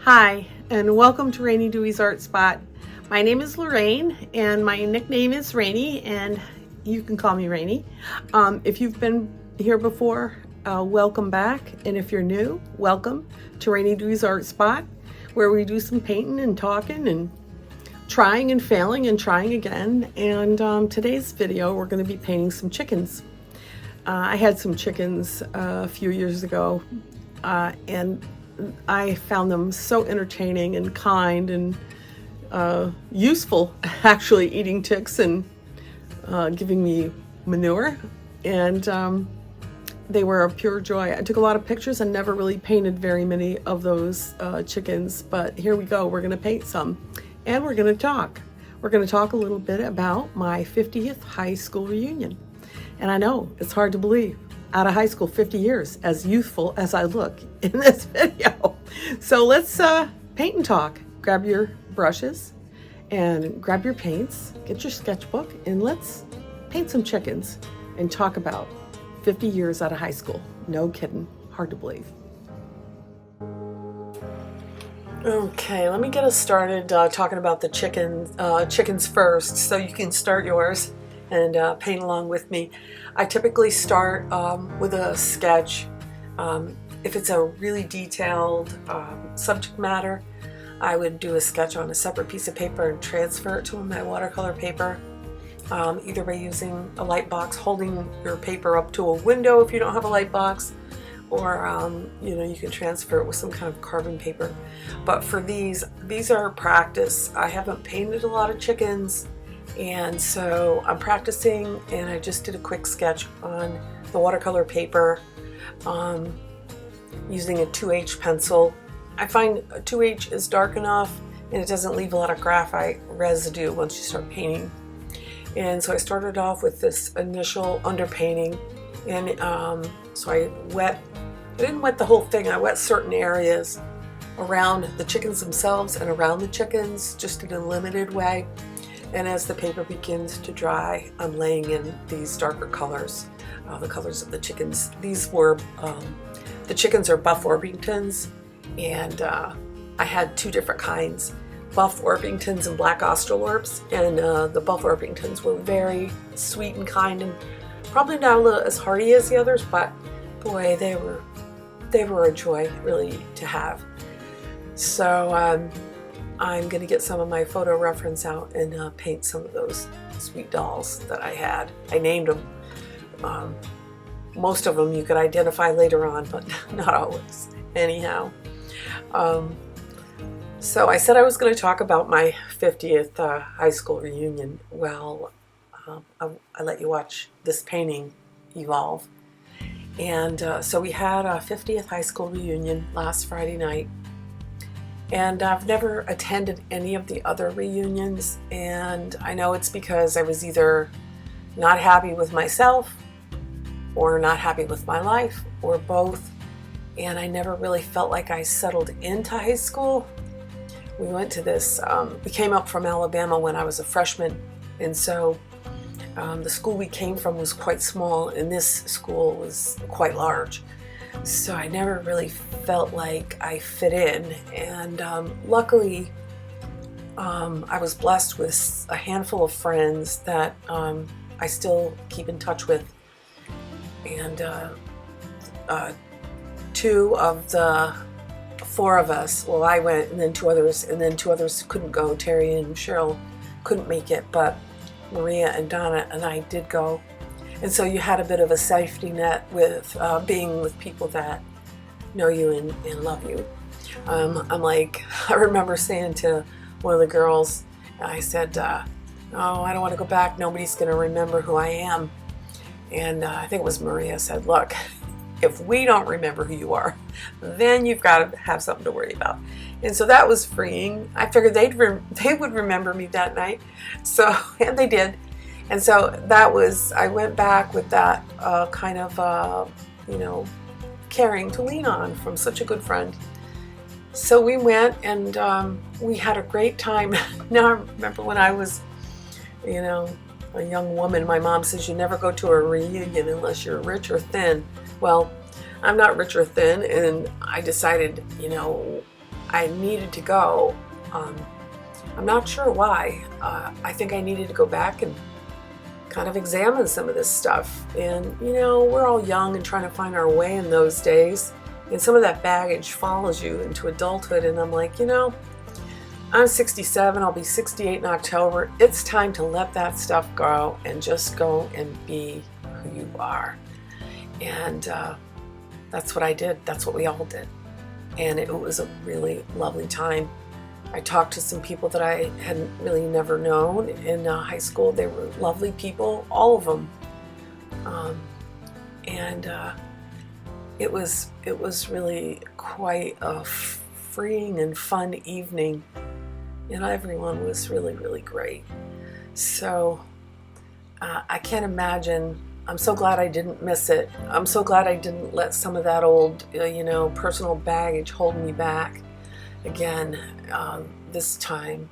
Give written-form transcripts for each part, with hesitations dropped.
Hi, and welcome to Rainey Dewey's Art Spot. My name is Lorraine, and my nickname is Rainey, and you can call me Rainey. If you've been here before, welcome back, and if you're new, welcome to Rainey Dewey's Art Spot, where we do some painting and talking and trying and failing and trying again. And today's video, we're going to be painting some chickens. I had some chickens a few years ago, and I found them so entertaining and kind and useful, actually, eating ticks and giving me manure. And they were a pure joy. I took a lot of pictures and never really painted very many of those chickens, but here we go. We're going to paint some, and we're going to talk. We're going to talk a little bit about my 50th high school reunion. And I know it's hard to believe, out of high school 50 years, as youthful as I look in this video. So let's paint and talk. Grab your brushes and grab your paints, get your sketchbook, and let's paint some chickens and talk about 50 years out of high school. No kidding, hard to believe. Okay, let me get us started talking about the chickens first, so you can start yours and paint along with me. I typically start with a sketch. If it's a really detailed subject matter, I would do a sketch on a separate piece of paper and transfer it to my watercolor paper, either by using a light box, holding your paper up to a window if you don't have a light box, or you can transfer it with some kind of carbon paper. But for these are practice. I haven't painted a lot of chickens, and so I'm practicing, and I just did a quick sketch on the watercolor paper using a 2H pencil. I find a 2H is dark enough and it doesn't leave a lot of graphite residue once you start painting. And so I started off with this initial underpainting, and so I didn't wet the whole thing. I wet certain areas around the chickens themselves and around the chickens, just in a limited way. And as the paper begins to dry, I'm laying in these darker colors, the colors of the chickens. These were, the chickens are Buff Orpingtons, and I had two different kinds, Buff Orpingtons and Black Australorps. And the Buff Orpingtons were very sweet and kind, and probably not a little as hardy as the others, but boy, they were a joy really to have. So I'm going to get some of my photo reference out and paint some of those sweet dolls that I had. I named them. Most of them you could identify later on, but not always. Anyhow, so I said I was going to talk about my 50th high school reunion. Well, I let you watch this painting evolve. And so we had a 50th high school reunion last Friday night. And I've never attended any of the other reunions, and I know it's because I was either not happy with myself or not happy with my life, or both, and I never really felt like I settled into high school. We went to this, we came up from Alabama when I was a freshman, and so the school we came from was quite small, and this school was quite large. So I never really felt like I fit in, and luckily I was blessed with a handful of friends that I still keep in touch with, and two of the four of us, well, I went, and then two others couldn't go. Terry and Cheryl couldn't make it, but Maria and Donna and I did go. And so you had a bit of a safety net with being with people that know you and love you. I remember saying to one of the girls, I said, oh, I don't want to go back. Nobody's going to remember who I am. And I think it was Maria said, look, if we don't remember who you are, then you've got to have something to worry about. And so that was freeing. I figured they would remember me that night. So, and they did. And so that was, I went back with that kind of, caring to lean on from such a good friend. So we went, and we had a great time. Now I remember when I was, a young woman, my mom says you never go to a reunion unless you're rich or thin. Well, I'm not rich or thin, and I decided, I needed to go. I'm not sure why. I think I needed to go back and kind of examine some of this stuff. And you know, we're all young and trying to find our way in those days, and some of that baggage follows you into adulthood. And I'm like, you know, I'm 67, I'll be 68 in October. It's time to let that stuff go and just go and be who you are. And that's what I did. That's what we all did. And it was a really lovely time. I talked to some people that I hadn't really never known in high school. They were lovely people, all of them. It was really quite a freeing and fun evening. And everyone was really, really great. So I can't imagine. I'm so glad I didn't miss it. I'm so glad I didn't let some of that old, personal baggage hold me back again this time,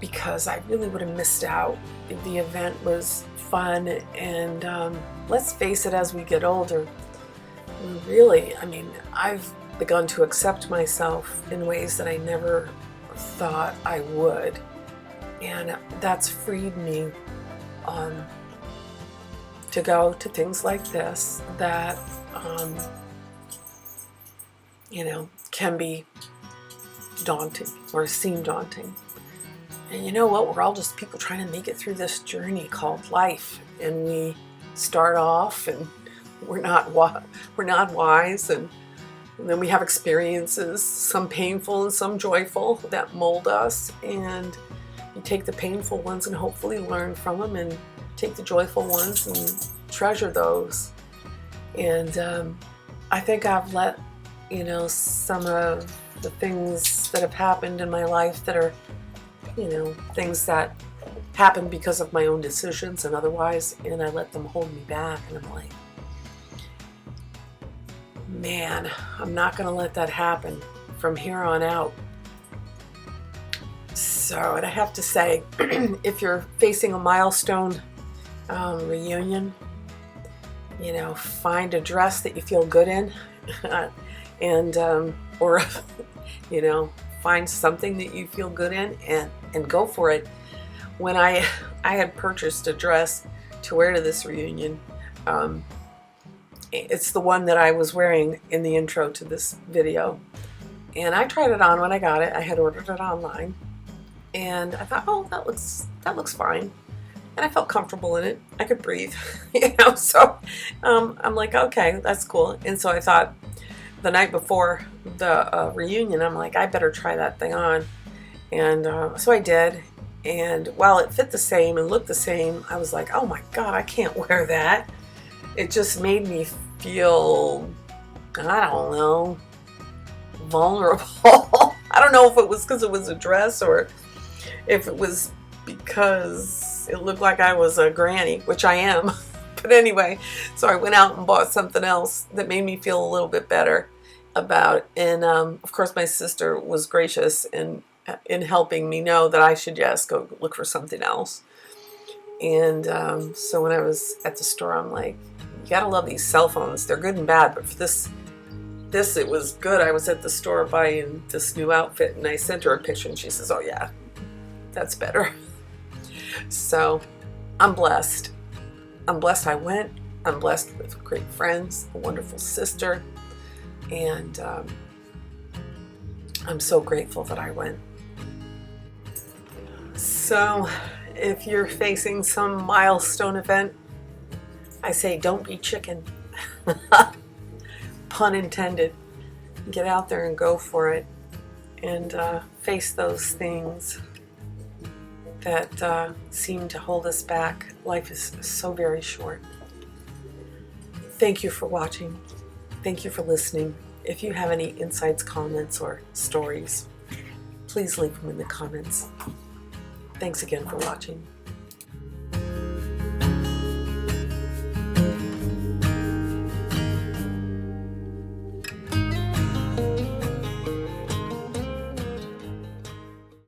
because I really would have missed out. The event was fun, and let's face it, as we get older, really, I've begun to accept myself in ways that I never thought I would, and that's freed me to go to things like this that can be daunting or seem daunting. And you know what, we're all just people trying to make it through this journey called life, and we start off and we're not wise, and then we have experiences, some painful and some joyful, that mold us, and you take the painful ones and hopefully learn from them, and take the joyful ones and treasure those. And I think I've let some of the things that have happened in my life that are things that happened because of my own decisions and otherwise, and I let them hold me back, and I'm like, man, I'm not going to let that happen from here on out. So, and I have to say, if you're facing a milestone reunion, find a dress that you feel good in, and or find something that you feel good in, and go for it. When I had purchased a dress to wear to this reunion, it's the one that I was wearing in the intro to this video, and I tried it on when I got it. I had ordered it online, and I thought, oh, that looks fine, and I felt comfortable in it. I could breathe, so I'm like, okay, that's cool. And so I thought, the night before the reunion, I'm like, I better try that thing on. And so I did, and while it fit the same and looked the same, I was like, oh my God, I can't wear that. It just made me feel, I don't know, vulnerable. I don't know if it was because it was a dress, or if it was because it looked like I was a granny, which I am. But anyway, so I went out and bought something else that made me feel a little bit better about it. And of course, my sister was gracious in helping me know that I should just go look for something else. And so when I was at the store, I'm like, you gotta love these cell phones. They're good and bad, but for this it was good. I was at the store buying this new outfit, and I sent her a picture, and she says, oh yeah, that's better. So I'm blessed. I'm blessed I went. I'm blessed with great friends, a wonderful sister, and I'm so grateful that I went. So if you're facing some milestone event, I say don't be chicken. Pun intended. Get out there and go for it, and face those things that seem to hold us back. Life is so very short. Thank you for watching. Thank you for listening. If you have any insights, comments, or stories, please leave them in the comments. Thanks again for watching.